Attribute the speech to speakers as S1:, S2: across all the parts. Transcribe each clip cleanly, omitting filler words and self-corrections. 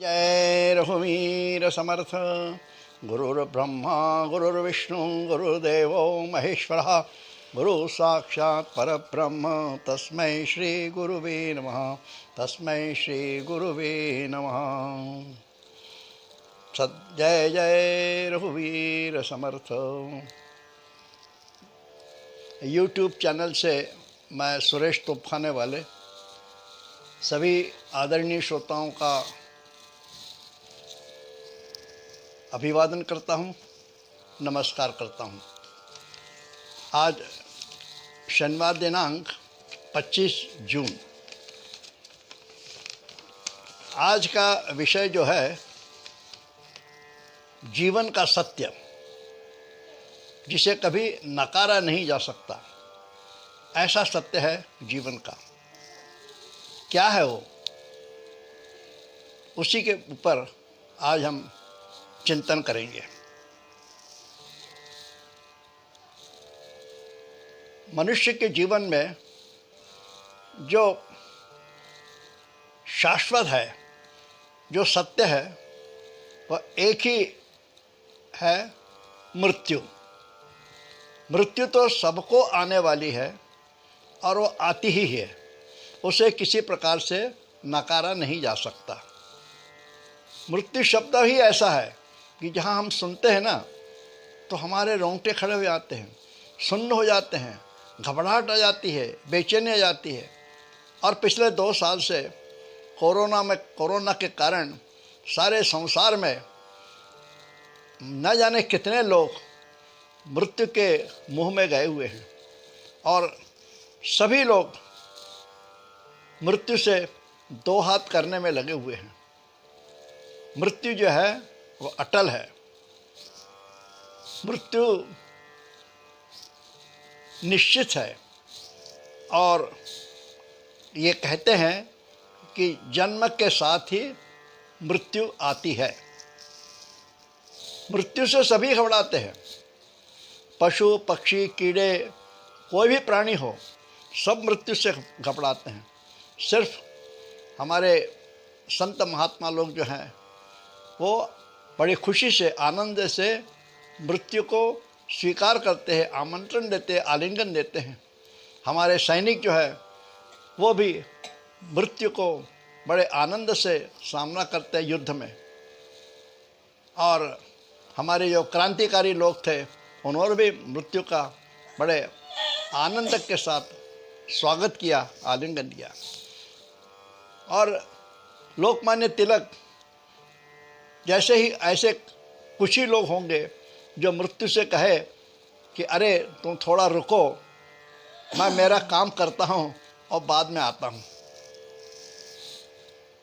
S1: जय रघुवीर समर्थ। गुरुर्ब्रह्मा गुरुर्विष्णु गुरुदेवो महेश्वरः, गुरु साक्षात् परब्रह्म तस्मै श्री गुरुवे नमः। तस्मै श्री गुरुवे नमः। जय जय रघुवीर समर्थ। यूट्यूब चैनल से मैं सुरेश तोपखाने वाले सभी आदरणीय श्रोताओं का अभिवादन करता हूँ, नमस्कार करता हूँ। आज शनिवार दिनांक 25 जून। आज का विषय जो है जीवन का सत्य, जिसे कभी नकारा नहीं जा सकता। ऐसा सत्य है जीवन का। क्या है वो, उसी के ऊपर आज हम चिंतन करेंगे। मनुष्य के जीवन में जो शाश्वत है, जो सत्य है, वह एक ही है, मृत्यु। मृत्यु तो सबको आने वाली है और वो आती ही है। उसे किसी प्रकार से नकारा नहीं जा सकता। मृत्यु शब्द ही ऐसा है कि जहाँ हम सुनते हैं ना, तो हमारे रोंगटे खड़े हो जाते हैं, सुन्न हो जाते हैं, घबराहट आ जाती है, बेचैनी आ जाती है। और पिछले 2 साल से कोरोना के कारण सारे संसार में न जाने कितने लोग मृत्यु के मुंह में गए हुए हैं और सभी लोग मृत्यु से 2 हाथ करने में लगे हुए हैं। मृत्यु जो है वो अटल है। मृत्यु निश्चित है और ये कहते हैं कि जन्म के साथ ही मृत्यु आती है। मृत्यु से सभी घबराते हैं, पशु पक्षी कीड़े, कोई भी प्राणी हो, सब मृत्यु से घबराते हैं। सिर्फ हमारे संत महात्मा लोग जो हैं वो बड़ी खुशी से, आनंद से मृत्यु को स्वीकार करते हैं, आमंत्रण देते हैं, आलिंगन देते हैं। हमारे सैनिक जो है वो भी मृत्यु को बड़े आनंद से सामना करते हैं युद्ध में। और हमारे जो क्रांतिकारी लोग थे, उन्होंने भी मृत्यु का बड़े आनंद के साथ स्वागत किया, आलिंगन दिया। और लोकमान्य तिलक जैसे ही ऐसे कुछ ही लोग होंगे जो मृत्यु से कहे कि अरे तुम थोड़ा रुको, मैं मेरा काम करता हूँ और बाद में आता हूँ।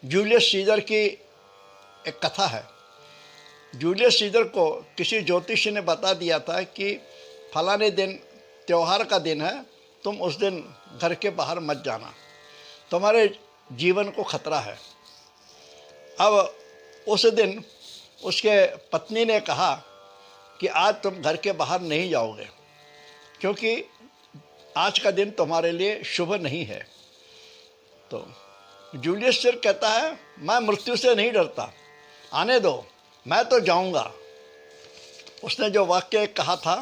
S1: जूलियस सीजर की एक कथा है। जूलियस सीजर को किसी ज्योतिषी ने बता दिया था कि फलाने दिन त्योहार का दिन है, तुम उस दिन घर के बाहर मत जाना, तुम्हारे जीवन को खतरा है। अब उस दिन उसके पत्नी ने कहा कि आज तुम घर के बाहर नहीं जाओगे, क्योंकि आज का दिन तुम्हारे लिए शुभ नहीं है। तो जूलियस सीजर कहता है, मैं मृत्यु से नहीं डरता, आने दो, मैं तो जाऊंगा। उसने जो वाक्य कहा था,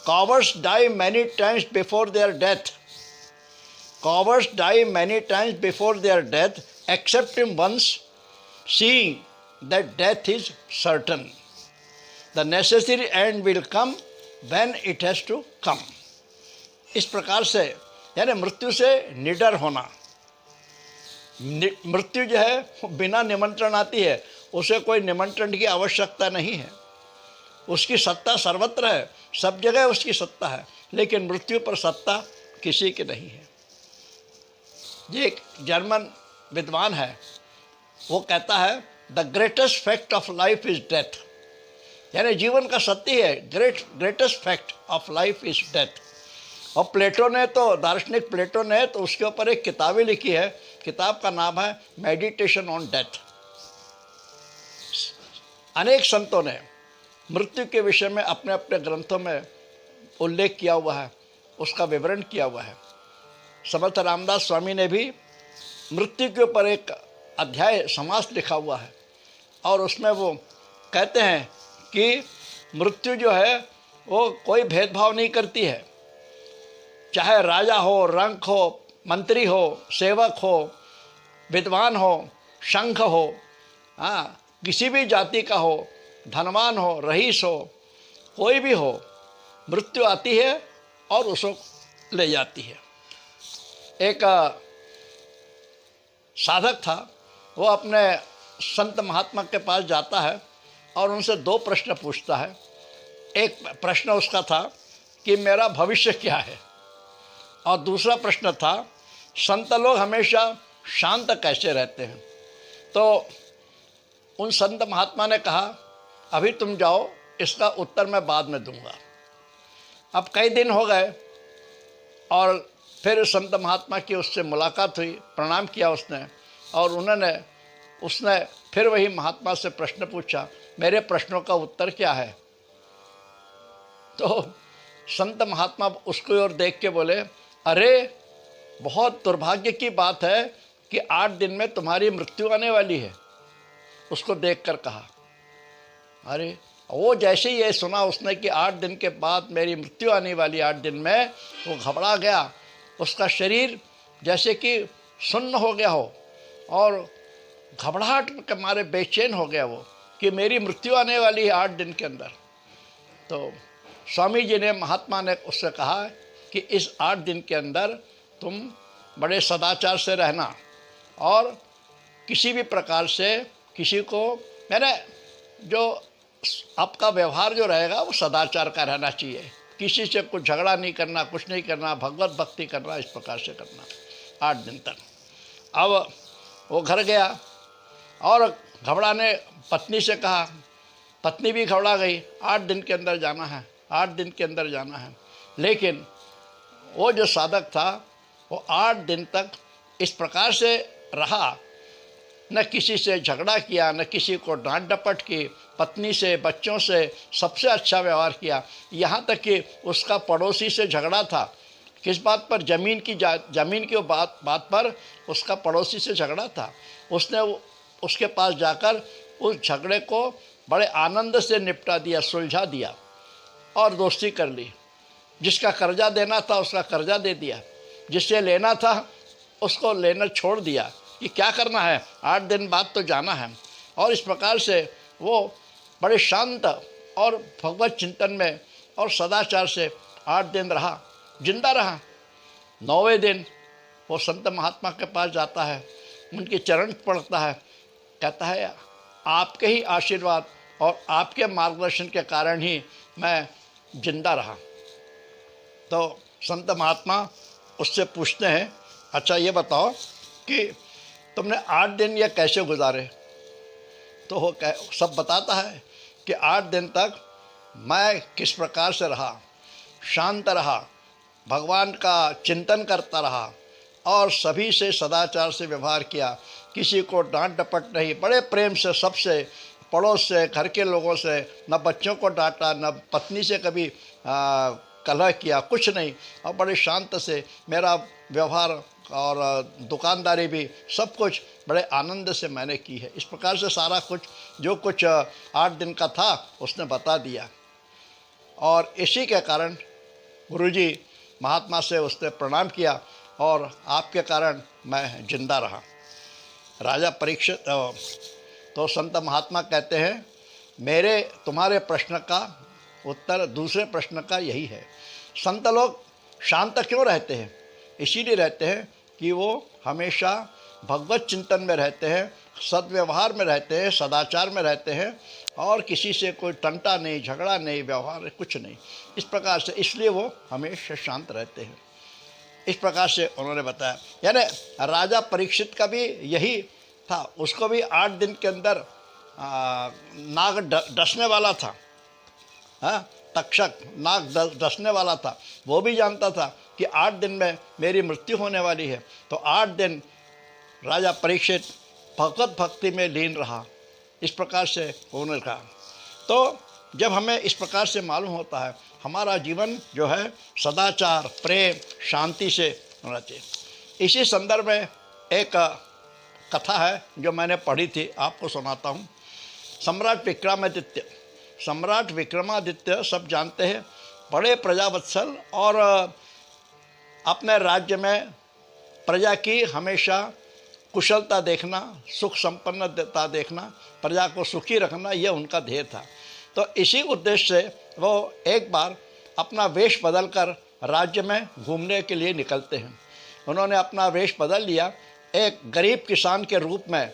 S1: cowards die many times before their death, cowards die many times before their death except him once, seeing that death is certain, the necessary end will come when it has to come। इस प्रकार से यानी मृत्यु से निडर होना। मृत्यु जो है वो बिना निमंत्रण आती है, उसे कोई निमंत्रण की आवश्यकता नहीं है। उसकी सत्ता सर्वत्र है, सब जगह उसकी सत्ता है, लेकिन मृत्यु पर सत्ता किसी की नहीं है। ये एक जर्मन विद्वान है, वो कहता है the greatest fact of life is death, यानी जीवन का सत्य है, greatest fact of life is death. और प्लेटो ने तो, दार्शनिक प्लेटो ने तो उसके ऊपर एक किताब लिखी है, किताब का नाम है मेडिटेशन ऑन डेथ। अनेक संतों ने मृत्यु के विषय में अपने अपने ग्रंथों में उल्लेख किया हुआ है, उसका विवरण किया हुआ है। समर्थ रामदास स्वामी ने भी मृत्यु के ऊपर एक अध्याय समास लिखा हुआ है और उसमें वो कहते हैं कि मृत्यु जो है वो कोई भेदभाव नहीं करती है, चाहे राजा हो, रंक हो, मंत्री हो, सेवक हो, विद्वान हो, शंख हो, हाँ, किसी भी जाति का हो, धनवान हो, रईस हो, कोई भी हो, मृत्यु आती है और उसको ले जाती है। एक साधक था, वो अपने संत महात्मा के पास जाता है और उनसे दो प्रश्न पूछता है। एक प्रश्न उसका था कि मेरा भविष्य क्या है, और दूसरा प्रश्न था संत लोग हमेशा शांत कैसे रहते हैं। तो उन संत महात्मा ने कहा अभी तुम जाओ, इसका उत्तर मैं बाद में दूंगा। अब कई दिन हो गए और फिर संत महात्मा की उससे मुलाकात हुई, प्रणाम किया उसने, और उसने फिर वही महात्मा से प्रश्न पूछा, मेरे प्रश्नों का उत्तर क्या है। तो संत महात्मा उसको ओर देख के बोले, अरे बहुत दुर्भाग्य की बात है कि 8 दिन में तुम्हारी मृत्यु आने वाली है। उसको देखकर कहा, अरे वो जैसे ही ये सुना उसने कि 8 दिन के बाद मेरी मृत्यु आने वाली, 8 दिन में, वो घबरा गया। उसका शरीर जैसे कि सुन्न हो गया हो और घबराहट के मारे बेचैन हो गया वो कि मेरी मृत्यु आने वाली है 8 दिन के अंदर। तो स्वामी जी ने, महात्मा ने उससे कहा कि इस 8 दिन के अंदर तुम बड़े सदाचार से रहना और किसी भी प्रकार से किसी को, मैंने जो आपका व्यवहार जो रहेगा वो सदाचार का रहना चाहिए, किसी से कुछ झगड़ा नहीं करना, कुछ नहीं करना, भगवत भक्ति करना, इस प्रकार से करना 8 दिन तक। अब वो घर गया और घबराने पत्नी से कहा, पत्नी भी घबरा गई, 8 दिन के अंदर जाना है, 8 दिन के अंदर जाना है। लेकिन वो जो साधक था वो 8 दिन तक इस प्रकार से रहा, न किसी से झगड़ा किया, न किसी को डांट डपट की, पत्नी से, बच्चों से सबसे अच्छा व्यवहार किया। यहाँ तक कि उसका पड़ोसी से झगड़ा था, किस बात पर, ज़मीन की बात पर उसका पड़ोसी से झगड़ा था। उसने उसके पास जाकर उस झगड़े को बड़े आनंद से निपटा दिया, सुलझा दिया और दोस्ती कर ली। जिसका कर्जा देना था उसका कर्जा दे दिया, जिससे लेना था उसको लेना छोड़ दिया कि क्या करना है, 8 दिन बाद तो जाना है। और इस प्रकार से वो बड़े शांत और भगवत चिंतन में और सदाचार से 8 दिन रहा, जिंदा रहा। 9वें दिन वो संत महात्मा के पास जाता है, उनके चरण पड़ता है, कहता है आपके ही आशीर्वाद और आपके मार्गदर्शन के कारण ही मैं जिंदा रहा। तो संत महात्मा उससे पूछते हैं, अच्छा ये बताओ कि तुमने 8 दिन ये कैसे गुजारे। तो वो सब बताता है कि 8 दिन तक मैं किस प्रकार से रहा, शांत रहा, भगवान का चिंतन करता रहा और सभी से सदाचार से व्यवहार किया, किसी को डांट डपट नहीं, बड़े प्रेम से सबसे, पड़ोस से, घर के लोगों से, न बच्चों को डांटा, न पत्नी से कभी कलह किया, कुछ नहीं, और बड़े शांत से मेरा व्यवहार और दुकानदारी भी, सब कुछ बड़े आनंद से मैंने की है। इस प्रकार से सारा कुछ जो कुछ 8 दिन का था उसने बता दिया। और इसी के कारण गुरुजी महात्मा से उसने प्रणाम किया और आपके कारण मैं जिंदा रहा। राजा परीक्षित, तो संत महात्मा कहते हैं मेरे तुम्हारे प्रश्न का उत्तर दूसरे प्रश्न का यही है। संत लोग शांत क्यों रहते हैं? इसीलिए रहते हैं कि वो हमेशा भगवत चिंतन में रहते हैं, सद्व्यवहार में रहते हैं, सदाचार में रहते हैं और किसी से कोई टंटा नहीं, झगड़ा नहीं, व्यवहार कुछ नहीं, इस प्रकार से, इसलिए वो हमेशा शांत रहते हैं। इस प्रकार से उन्होंने बताया। यानी राजा परीक्षित का भी यही था, उसको भी 8 दिन के अंदर नाग डसने वाला था, हाँ, तक्षक नाग डसने वाला था। वो भी जानता था कि 8 दिन में मेरी मृत्यु होने वाली है। तो 8 दिन राजा परीक्षित भगवत भक्ति में लीन रहा। इस प्रकार से उन्होंने कहा। तो जब हमें इस प्रकार से मालूम होता है, हमारा जीवन जो है सदाचार, प्रेम, शांति से होना चाहिए। इसी संदर्भ में एक कथा है जो मैंने पढ़ी थी, आपको सुनाता हूँ। सम्राट विक्रमादित्य सब जानते हैं, बड़े प्रजावत्सल और अपने राज्य में प्रजा की हमेशा कुशलता देखना, सुख संपन्नता देखना, प्रजा को सुखी रखना, यह उनका ध्येय था। तो इसी उद्देश्य से वो एक बार अपना वेश बदलकर राज्य में घूमने के लिए निकलते हैं। उन्होंने अपना वेश बदल लिया, एक गरीब किसान के रूप में।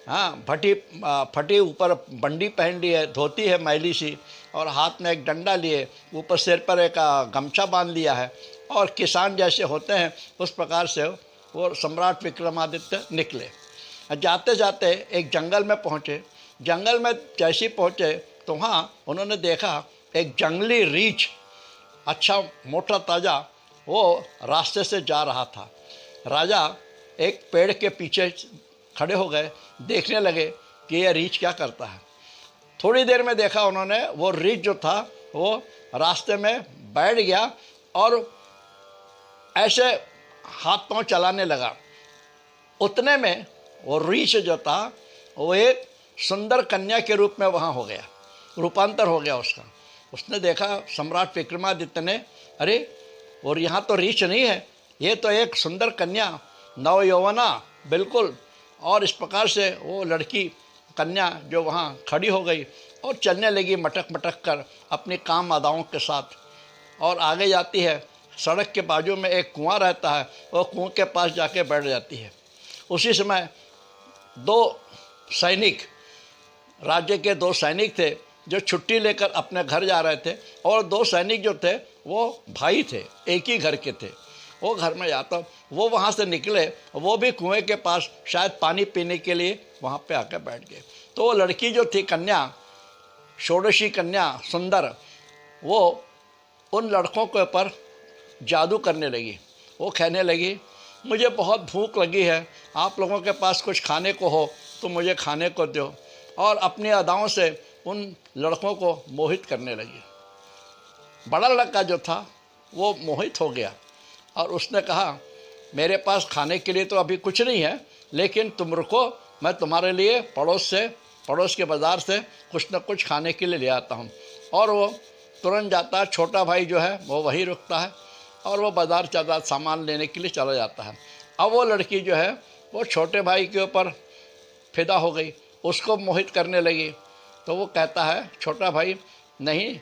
S1: हाँ, फटी ऊपर बंडी पहन ली है, धोती है मैली सी, और हाथ में एक डंडा लिए, ऊपर सिर पर एक गमछा बांध लिया है, और किसान जैसे होते हैं उस प्रकार से वो सम्राट विक्रमादित्य निकले। जाते जाते एक जंगल में पहुँचे। जंगल में जैसे ही पहुँचे तो वहाँ उन्होंने देखा एक जंगली रीछ, अच्छा मोटा ताज़ा, वो रास्ते से जा रहा था। राजा एक पेड़ के पीछे खड़े हो गए, देखने लगे कि यह रीछ क्या करता है। थोड़ी देर में देखा उन्होंने, वो रीछ जो था वो रास्ते में बैठ गया और ऐसे हाथ पांव चलाने लगा। उतने में वो रीछ जो था वो एक सुंदर कन्या के रूप में वहाँ हो गया, रूपांतर हो गया उसका। उसने देखा सम्राट विक्रमादित्य ने, अरे और यहाँ तो रीछ नहीं है, ये तो एक सुंदर कन्या, नवयौवना बिल्कुल। और इस प्रकार से वो लड़की कन्या जो वहाँ खड़ी हो गई और चलने लगी मटक मटक कर अपने काम अदाओं के साथ, और आगे जाती है। सड़क के बाजू में एक कुआं रहता है, वो कुएं के पास जाके बैठ जाती है। उसी समय दो सैनिक, राज्य के दो सैनिक थे जो छुट्टी लेकर अपने घर जा रहे थे, और दो सैनिक जो थे वो भाई थे, एक ही घर के थे। वो घर में जाता, वो वहाँ से निकले, वो भी कुएं के पास शायद पानी पीने के लिए वहाँ पे आकर बैठ गए। तो वो लड़की जो थी कन्या, षोडशी कन्या सुंदर, वो उन लड़कों के ऊपर जादू करने लगी। वो कहने लगी, मुझे बहुत भूख लगी है, आप लोगों के पास कुछ खाने को हो तो मुझे खाने को दो, और अपनी अदाओं से उन लड़कों को मोहित करने लगी। बड़ा लड़का जो था वो मोहित हो गया और उसने कहा, मेरे पास खाने के लिए तो अभी कुछ नहीं है, लेकिन तुम रुको, मैं तुम्हारे लिए पड़ोस के बाज़ार से कुछ न कुछ खाने के लिए ले आता हूँ। और वो तुरंत जाता है। छोटा भाई जो है वो वहीं रुकता है और वो बाज़ार चला सामान लेने के लिए चला जाता है। अब वो लड़की जो है वो छोटे भाई के ऊपर फिदा हो गई, उसको मोहित करने लगी। तो वो कहता है, छोटा भाई, नहीं,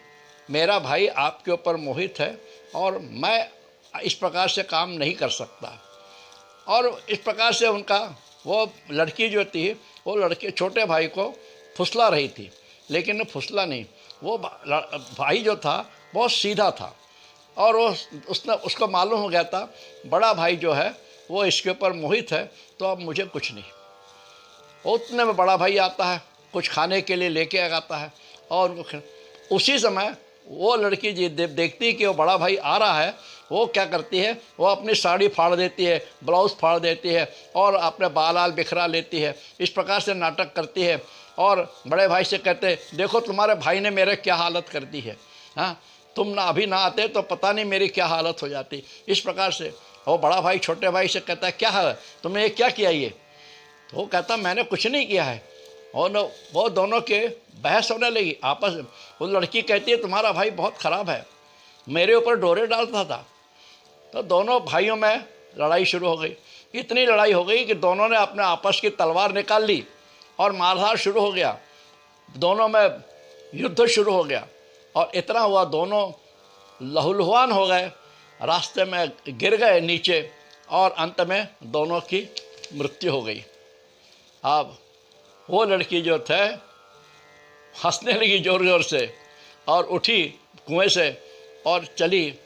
S1: मेरा भाई आपके ऊपर मोहित है और मैं इस प्रकार से काम नहीं कर सकता। और इस प्रकार से उनका, वो लड़की जो थी वो लड़के छोटे भाई को फुसला रही थी, लेकिन वो फुसला नहीं। वो भाई जो था बहुत सीधा था और उसको मालूम हो गया था बड़ा भाई जो है वो इसके ऊपर मोहित है, तो अब मुझे कुछ नहीं। उतने में बड़ा भाई आता है, कुछ खाने के लिए लेके आता है और उनको उसी समय वो लड़की जी देखती है कि वो बड़ा भाई आ रहा है, वो क्या करती है, वो अपनी साड़ी फाड़ देती है, ब्लाउज़ फाड़ देती है और अपने बाल बिखरा लेती है। इस प्रकार से नाटक करती है और बड़े भाई से कहते, देखो तुम्हारे भाई ने मेरे क्या हालत कर दी है, हाँ, तुम ना अभी ना आते तो पता नहीं मेरी क्या हालत हो जाती। इस प्रकार से वो बड़ा भाई छोटे भाई से कहता है, क्या है, तुमने ये क्या किया ये? तो वो कहता, मैंने कुछ नहीं किया है। और वो दोनों के बहस होने लगी आपस में। वो लड़की कहती है, तुम्हारा भाई बहुत ख़राब है, मेरे ऊपर डोरे डालता था। तो दोनों भाइयों में लड़ाई शुरू हो गई। इतनी लड़ाई हो गई कि दोनों ने अपने आपस की तलवार निकाल ली और मारधाड़ शुरू हो गया। दोनों में युद्ध शुरू हो गया और इतना हुआ, दोनों लहूलुहान हो गए, रास्ते में गिर गए नीचे और अंत में दोनों की मृत्यु हो गई। अब वो लड़की जो थे हंसने लगी ज़ोर ज़ोर से और उठी कुएं से और चली।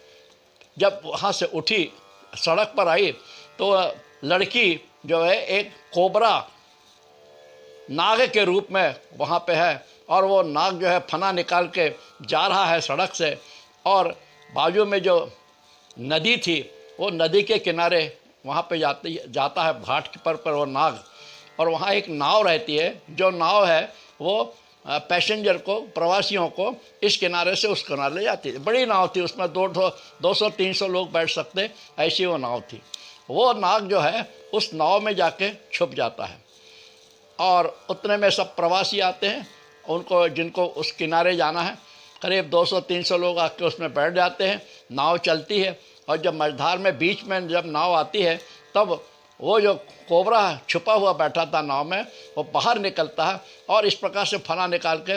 S1: जब वहाँ से उठी सड़क पर आई तो लड़की जो है एक कोबरा नाग के रूप में वहाँ पे है और वो नाग जो है फना निकाल के जा रहा है सड़क से, और बाजू में जो नदी थी वो नदी के किनारे वहाँ पे जाता है घाट पर वो नाग। और वहाँ एक नाव रहती है, जो नाव है वो पैसेंजर को, प्रवासियों को इस किनारे से उस किनारे ले जाती है। बड़ी नाव थी, उसमें 200-300 लोग बैठ सकते, ऐसी वो नाव थी। वो नाग जो है उस नाव में जाके छुप जाता है और उतने में सब प्रवासी आते हैं, उनको जिनको उस किनारे जाना है, करीब 200-300 लोग आके उसमें बैठ जाते हैं। नाव चलती है और जब मझधार में बीच में जब नाव आती है तब वो जो कोबरा छुपा हुआ बैठा था नाव में वो बाहर निकलता है और इस प्रकार से फना निकाल के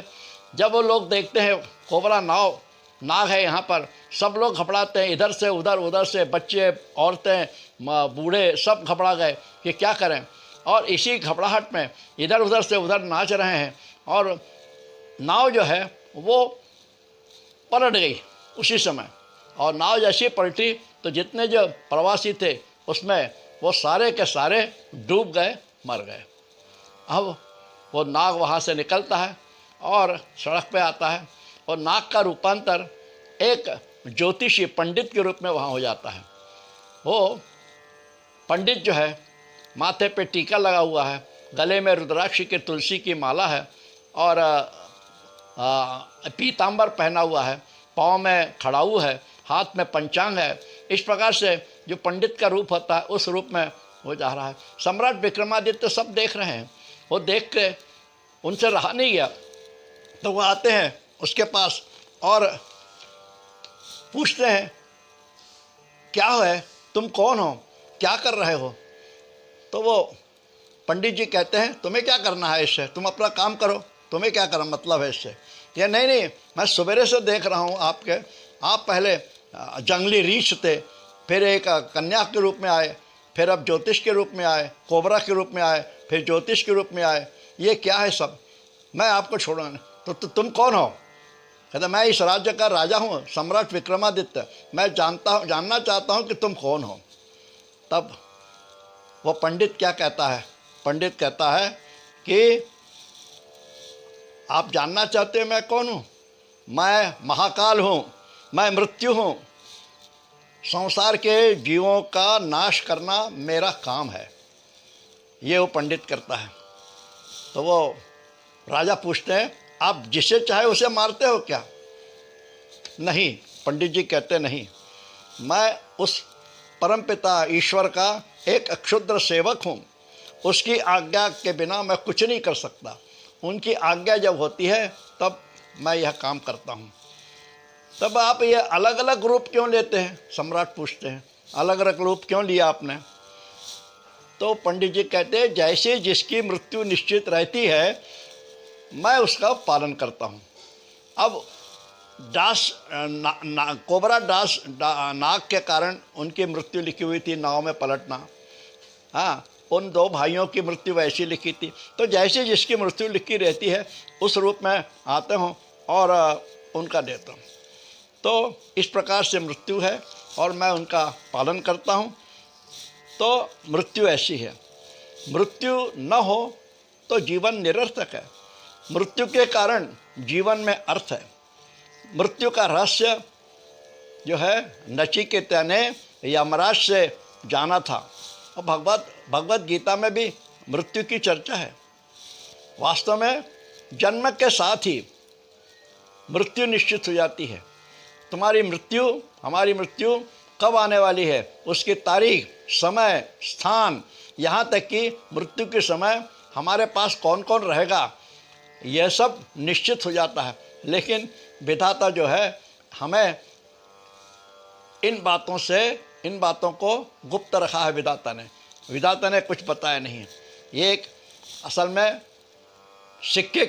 S1: जब वो लोग देखते हैं कोबरा नाग है यहाँ पर, सब लोग घबराते हैं, इधर से उधर, उधर से बच्चे, औरतें, बूढ़े सब घबरा गए कि क्या करें। और इसी घबराहट में इधर उधर से उधर नाच रहे हैं और नाव जो है वो पलट गई उसी समय। और नाव जैसी पलटी तो जितने जो प्रवासी थे उसमें वो सारे के सारे डूब गए, मर गए। अब वो नाग वहाँ से निकलता है और सड़क पे आता है और नाग का रूपांतर एक ज्योतिषी पंडित के रूप में वहाँ हो जाता है। वो पंडित जो है माथे पे टीका लगा हुआ है, गले में रुद्राक्ष की तुलसी की माला है और पीतांबर पहना हुआ है, पाँव में खड़ाऊ है, हाथ में पंचांग है। इस प्रकार से जो पंडित का रूप होता है उस रूप में वो जा रहा है। सम्राट विक्रमादित्य सब देख रहे हैं। वो देख के उनसे रहा नहीं गया तो वो आते हैं उसके पास और पूछते हैं, क्या है, तुम कौन हो, क्या कर रहे हो। तो वो पंडित जी कहते हैं, तुम्हें क्या करना है इससे, तुम अपना काम करो, तुम्हें क्या करना मतलब है इससे। ये नहीं, मैं सवेरे से देख रहा हूँ आप पहले जंगली रीछ थे, फिर एक कन्या के रूप में आए, फिर अब ज्योतिष के रूप में आए, कोबरा के रूप में आए, फिर ज्योतिष के रूप में आए, ये क्या है सब, मैं आपको छोड़ूंगा नहीं। तो तुम कौन हो। कहता, मैं इस राज्य का राजा हूँ, सम्राट विक्रमादित्य, मैं जानना चाहता हूँ कि तुम कौन हो। तब वो पंडित क्या कहता है, पंडित कहता है कि आप जानना चाहते हो मैं कौन हूँ, मैं महाकाल हूँ, मैं मृत्यु हूँ, संसार के जीवों का नाश करना मेरा काम है। ये वो पंडित करता है। तो वो राजा पूछते हैं, आप जिसे चाहे उसे मारते हो क्या। नहीं, पंडित जी कहते नहीं, मैं उस परमपिता ईश्वर का एक क्षुद्र सेवक हूँ, उसकी आज्ञा के बिना मैं कुछ नहीं कर सकता, उनकी आज्ञा जब होती है तब मैं यह काम करता हूँ। तब आप ये अलग अलग रूप क्यों लेते हैं, सम्राट पूछते हैं, अलग अलग रूप क्यों लिया आपने। तो पंडित जी कहते हैं, जैसे जिसकी मृत्यु निश्चित रहती है मैं उसका पालन करता हूँ। अब कोबरा नाग के कारण उनकी मृत्यु लिखी हुई थी, नाव में पलटना। हाँ, उन दो भाइयों की मृत्यु वैसी लिखी थी। तो जैसे जिसकी मृत्यु लिखी रहती है उस रूप में आते हूँ और उनका देता हूँ। तो इस प्रकार से मृत्यु है और मैं उनका पालन करता हूँ। तो मृत्यु ऐसी है, मृत्यु न हो तो जीवन निरर्थक है, मृत्यु के कारण जीवन में अर्थ है। मृत्यु का रहस्य जो है नचिकेता ने यमराज से जाना था और भगवत गीता में भी मृत्यु की चर्चा है। वास्तव में जन्म के साथ ही मृत्यु निश्चित हो जाती है। तुम्हारी मृत्यु, हमारी मृत्यु कब आने वाली है, उसकी तारीख, समय, स्थान, यहाँ तक कि मृत्यु के समय हमारे पास कौन कौन रहेगा, यह सब निश्चित हो जाता है। लेकिन विधाता जो है हमें इन बातों को गुप्त रखा है। विधाता ने कुछ बताया नहीं। ये एक असल में सिक्के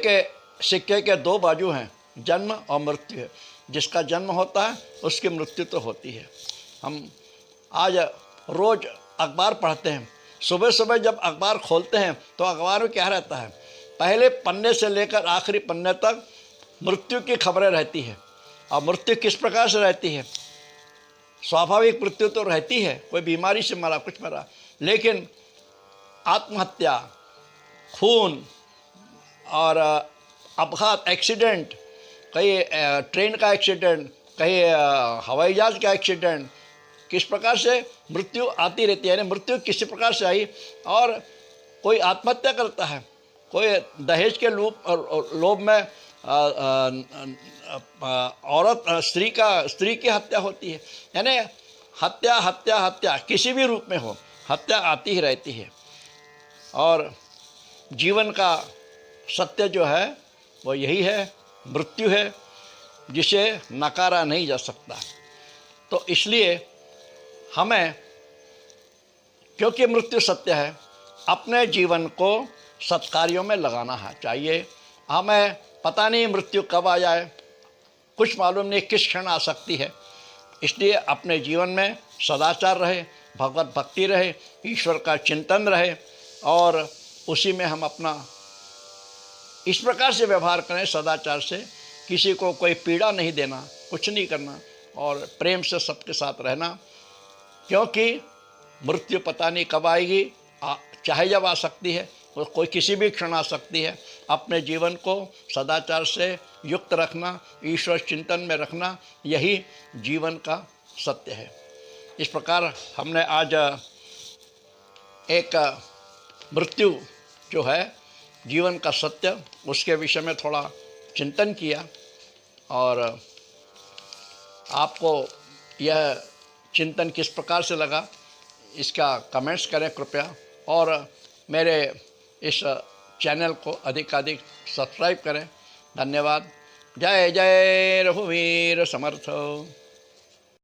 S1: के दो बाजू हैं, जन्म और मृत्यु है। जिसका जन्म होता है उसकी मृत्यु तो होती है। हम आज रोज़ अखबार पढ़ते हैं, सुबह सुबह जब अखबार खोलते हैं तो अखबार में क्या रहता है, पहले पन्ने से लेकर आखिरी पन्ने तक मृत्यु की खबरें रहती है। और मृत्यु किस प्रकार से रहती है, स्वाभाविक मृत्यु तो रहती है, कोई बीमारी से मरा, कुछ मरा, लेकिन आत्महत्या, खून और अपघात, एक्सीडेंट, कहीं ट्रेन का एक्सीडेंट, कहीं हवाई जहाज का एक्सीडेंट, किस प्रकार से मृत्यु आती रहती है। यानी मृत्यु किसी प्रकार से आई और कोई आत्महत्या करता है, कोई दहेज के लोभ में औरत स्त्री की हत्या होती है। यानी हत्या किसी भी रूप में हो, हत्या आती ही रहती है। और जीवन का सत्य जो है वो यही है, मृत्यु है, जिसे नकारा नहीं जा सकता। तो इसलिए हमें, क्योंकि मृत्यु सत्य है, अपने जीवन को सत्कार्यों में लगाना है चाहिए। हमें पता नहीं मृत्यु कब आ जाए, कुछ मालूम नहीं किस क्षण आ सकती है। इसलिए अपने जीवन में सदाचार रहे, भगवत भक्ति रहे, ईश्वर का चिंतन रहे और उसी में हम अपना इस प्रकार से व्यवहार करें, सदाचार से, किसी को कोई पीड़ा नहीं देना, कुछ नहीं करना और प्रेम से सबके साथ रहना। क्योंकि मृत्यु पता नहीं कब आएगी, चाहे जब आ सकती है, वो कोई किसी भी क्षण आ सकती है। अपने जीवन को सदाचार से युक्त रखना, ईश्वर चिंतन में रखना, यही जीवन का सत्य है। इस प्रकार हमने आज एक मृत्यु जो है जीवन का सत्य, उसके विषय में थोड़ा चिंतन किया और आपको यह चिंतन किस प्रकार से लगा इसका कमेंट्स करें कृपया, और मेरे इस चैनल को अधिकाधिक सब्सक्राइब करें। धन्यवाद। जय जय रघुवीर समर्थ।